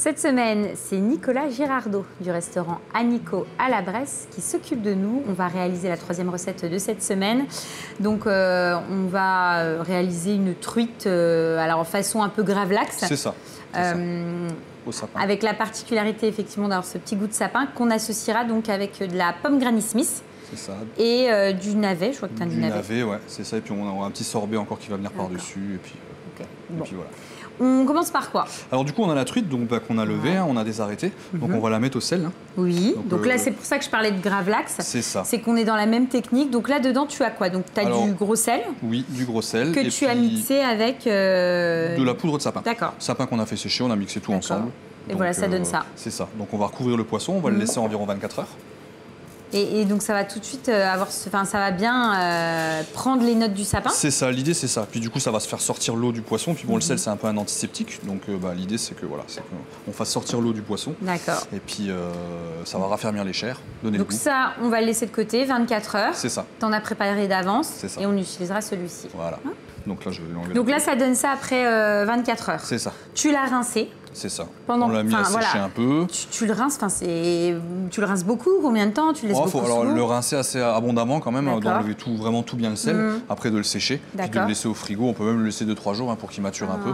Cette semaine, c'est Nicolas Girardot du restaurant Anico à la Bresse qui s'occupe de nous. On va réaliser la troisième recette de cette semaine. Donc, on va réaliser une truite alors en façon un peu gravlax. C'est ça. Au sapin. Avec la particularité effectivement d'avoir ce petit goût de sapin qu'on associera donc avec de la pomme Granny Smith. C'est ça. Et du navet, je crois que tu as du navet. Du navet, ouais, c'est ça. Et puis on a un petit sorbet encore qui va venir par-dessus. Et puis, okay. et puis voilà. On commence par quoi? Alors du coup, on a la truite qu'on a levée, on a des arrêtés. Donc on va la mettre au sel. Oui, donc là c'est pour ça que je parlais de gravlax. C'est ça. C'est qu'on est dans la même technique. Donc là dedans tu as quoi? Donc tu as du gros sel? Oui, du gros sel. Que tu as mixé avec... de la poudre de sapin. D'accord. Sapin qu'on a fait sécher, on a mixé tout ensemble. Et donc, voilà, ça donne ça. C'est ça. Donc on va recouvrir le poisson, on va le laisser environ 24 heures. Et donc ça va tout de suite avoir, enfin ça va bien prendre les notes du sapin. C'est ça, l'idée c'est ça. Puis du coup ça va se faire sortir l'eau du poisson. Puis bon, le sel c'est un peu un antiseptique, donc l'idée c'est que voilà, qu'on fasse sortir l'eau du poisson. D'accord. Et puis ça va raffermir les chairs, donner le goût. Donc ça, on va le laisser de côté 24 heures. C'est ça. T'en as préparé d'avance. C'est ça. Et on utilisera celui-ci. Voilà. Donc là je vais l'enlever. Donc là ça donne ça après 24 heures. C'est ça. Tu l'as rincé. C'est ça. Pendant, on l'a mis à sécher un peu. Tu le rinces, tu le rinces beaucoup? Combien de temps? Tu le laisses beaucoup alors le rincer assez abondamment quand même, d'enlever vraiment tout bien le sel, après de le sécher, puis de le laisser au frigo. On peut même le laisser 2-3 jours pour qu'il mature un peu.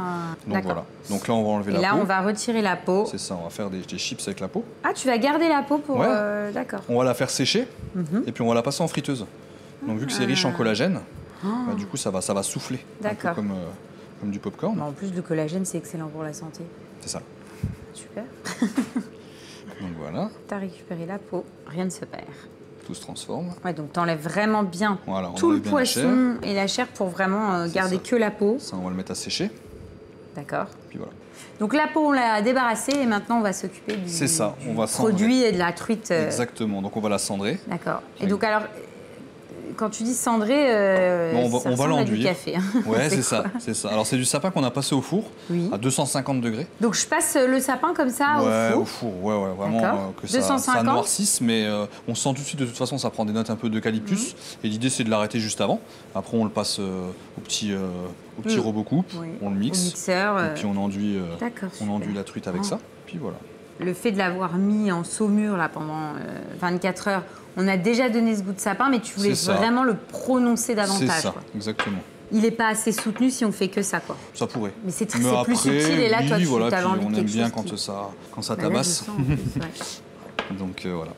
Donc voilà. Donc là on va enlever la peau. Et là on va retirer la peau. C'est ça, on va faire des chips avec la peau. Ah, tu vas garder la peau pour... D'accord. On va la faire sécher et puis on va la passer en friteuse. Donc vu que c'est riche en collagène, du coup ça va souffler. D'accord. Comme du popcorn. En plus, le collagène, c'est excellent pour la santé. C'est ça. Super. Donc voilà. Tu as récupéré la peau, rien ne se perd. Tout se transforme. Ouais, donc tu enlèves vraiment bien tout le poisson et la chair pour vraiment garder que la peau. Ça, on va le mettre à sécher. D'accord. Puis voilà. Donc la peau, on l'a débarrassée et maintenant on va s'occuper du produit et de la truite. Exactement, donc on va la cendrer. D'accord. Et donc alors... Quand tu dis cendrer, on va l'enduire. Du café. Ouais, c'est ça. Alors c'est du sapin qu'on a passé au four à 250 degrés. Donc je passe le sapin comme ça au four, vraiment que ça noircisse, mais on sent tout de suite de toute façon ça prend des notes un peu d'eucalyptus. Et l'idée c'est de l'arrêter juste avant. Après on le passe au petit robot coupe, on le mixe, au mixeur, et puis on enduit la truite avec ça. Puis voilà. Le fait de l'avoir mis en saumure là pendant 24 heures, on a déjà donné ce goût de sapin, mais tu voulais vraiment le prononcer davantage. C'est ça, exactement. Il n'est pas assez soutenu si on fait que ça, quoi. Ça pourrait. Mais c'est plus subtil et là, toi, tu as envie de quelque chose. On aime bien quand ça tabasse. Donc voilà.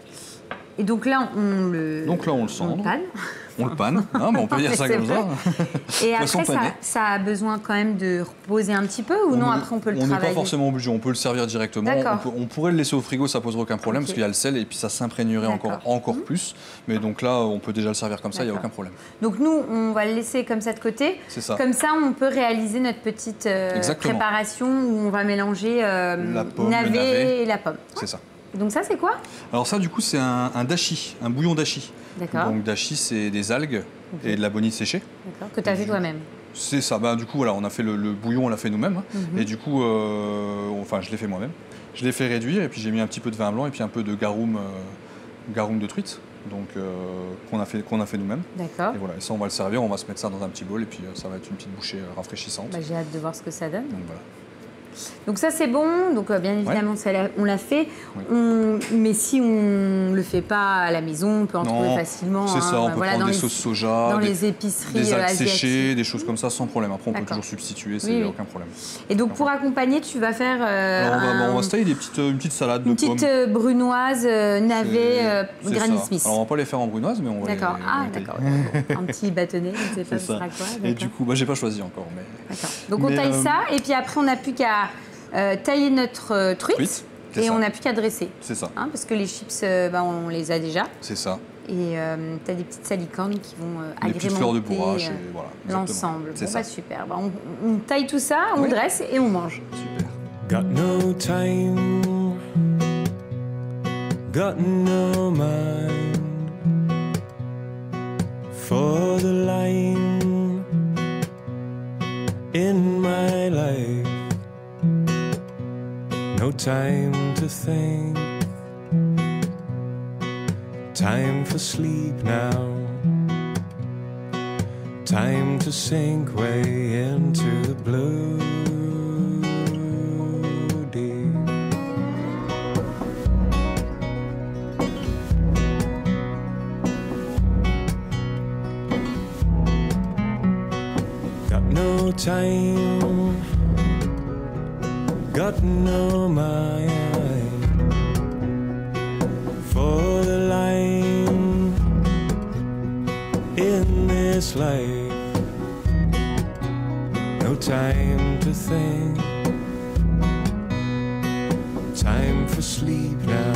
Et donc là, on le cendre. panne. On le panne, mais on peut dire ça comme ça. Et après, ça a besoin quand même de reposer un petit peu ou non? Après, on peut le travailler? On n'est pas forcément obligé, on peut le servir directement. On pourrait le laisser au frigo, ça poserait aucun problème parce qu'il y a le sel et puis ça s'imprégnerait encore plus. Mais donc là, on peut déjà le servir comme ça, il n'y a aucun problème. Donc nous, on va le laisser comme ça de côté. C'est ça. Comme ça, on peut réaliser notre petite préparation où on va mélanger navet et la pomme. C'est ça. Donc ça, c'est quoi? Alors ça, du coup, c'est un dashi, un bouillon dashi. D'accord. Donc dashi, c'est des algues et de la bonite séchée. D'accord. Que tu as fait toi-même? C'est ça. Du coup, voilà, on a fait le bouillon, on l'a fait nous-mêmes. Et du coup, je l'ai fait moi-même. Je l'ai fait réduire et puis j'ai mis un petit peu de vin blanc et puis un peu de garum de truite. Donc qu'on a fait nous-mêmes. D'accord. Et voilà, et ça on va le servir, on va se mettre ça dans un petit bol et puis ça va être une petite bouchée rafraîchissante. J'ai hâte de voir ce que ça donne. Donc voilà. Donc ça c'est bon, donc bien évidemment on l'a fait, mais si on ne le fait pas à la maison, on peut en trouver facilement. C'est ça, on peut prendre des sauces soja, dans les épiceries des algues asiatiques. Séchées, des choses comme ça sans problème. Après on peut toujours substituer, c'est aucun problème. Et donc pour accompagner, tu vas faire on va se tailler une petite salade de pommes. Une petite brunoise, navet, Granny Smith. Alors on va pas les faire en brunoise, mais on va d'accord. D'accord. Un petit bâtonnet, je ne sais pas ce sera quoi. Et du coup, j'ai pas choisi encore. D'accord. Donc on taille ça, et puis après on n'a plus qu'à tailler notre truite et on n'a plus qu'à dresser. C'est ça. Parce que les chips, on les a déjà. C'est ça. Et tu as des petites salicornes qui vont agrémenter fleurs de bourrache l'ensemble. C'est ça. Super. On taille tout ça, on dresse et on mange. Super. Got no time, got no mind for the line in my life. No time to think, time for sleep now, time to sink way into the blue deep. no time, got no mind for the line in this life. No time to think, time for sleep now.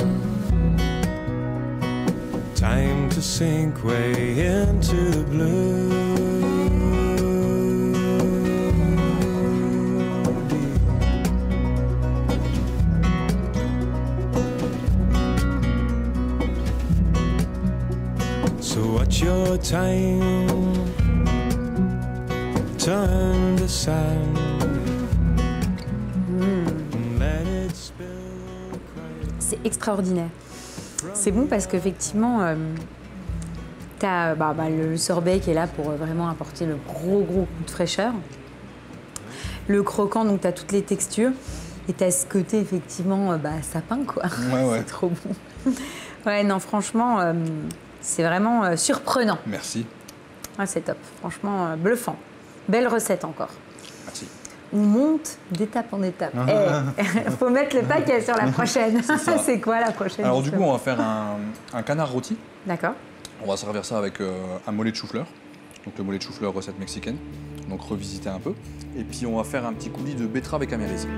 Time to sink way into the blue. So watch your time turn to sand. Let it spill quiet. C'est extraordinaire. C'est bon parce qu'effectivement, tu as le sorbet qui est là pour vraiment apporter le gros coup de fraîcheur. Le croquant, donc tu as toutes les textures. Et tu as ce côté, effectivement, sapin, quoi. Ouais. C'est trop bon. Ouais, non, franchement, c'est vraiment surprenant. Merci. Ah, c'est top. Franchement, bluffant. Belle recette encore. Merci. On monte d'étape en étape. Il faut mettre le paquet sur la prochaine. C'est quoi la prochaine? Alors du coup, on va faire un canard rôti. D'accord. On va servir ça avec un mollet de chou-fleur. Donc le mollet de chou-fleur recette mexicaine. Donc revisiter un peu. Et puis on va faire un petit coulis de betterave et camérisée.